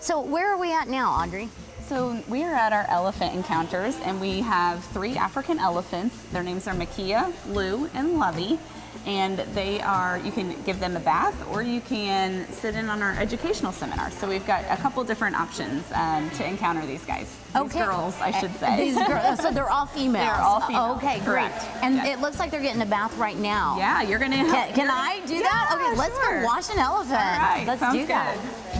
So where are we at now, Audrey? So we are at our elephant encounters, and we have 3 African elephants. Their names are Makia, Lou, and Lovey. And you can give them a bath, or you can sit in on our educational seminar. So we've got a couple different options to encounter these guys. These girls, I should say. These girls, so they're all females. They're all females. Okay, correct. Great. And it looks like they're getting a bath right now. Yeah, you're gonna. Can I do that? Okay, let's go wash an elephant. All right, let's sounds do that. good.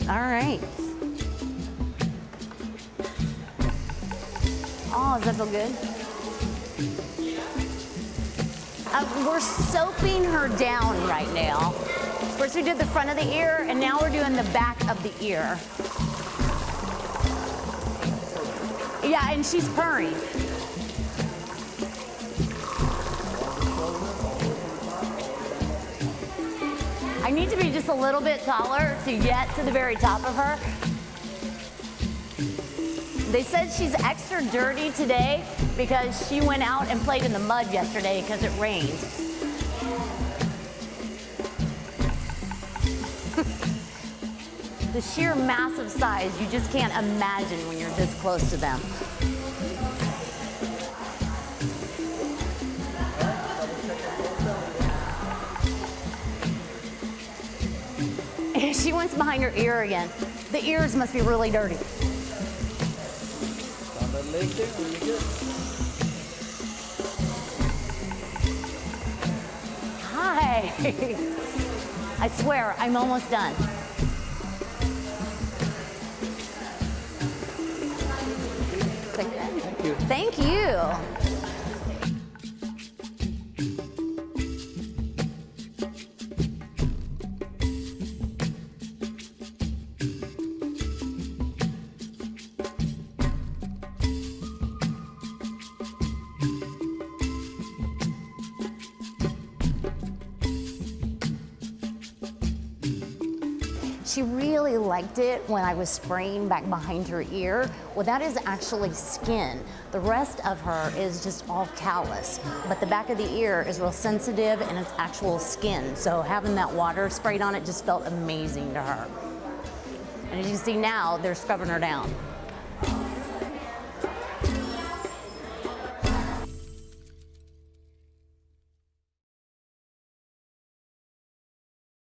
All right. Oh, does that feel good? We're soaping her down right now. First we did the front of the ear, and now we're doing the back of the ear. Yeah, and she's purring. I need to be just a little bit taller to get to the very top of her. They said she's extra dirty today because she went out and played in the mud yesterday because it rained. The sheer massive size, you just can't imagine when you're this close to them. She went behind her ear again. The ears must be really dirty. Hi. I swear, I'm almost done. Thank you. Thank you. She really liked it when I was spraying back behind her ear. Well, that is actually skin. The rest of her is just all callus, but the back of the ear is real sensitive and it's actual skin. So having that water sprayed on it just felt amazing to her. And as you can see now, they're scrubbing her down.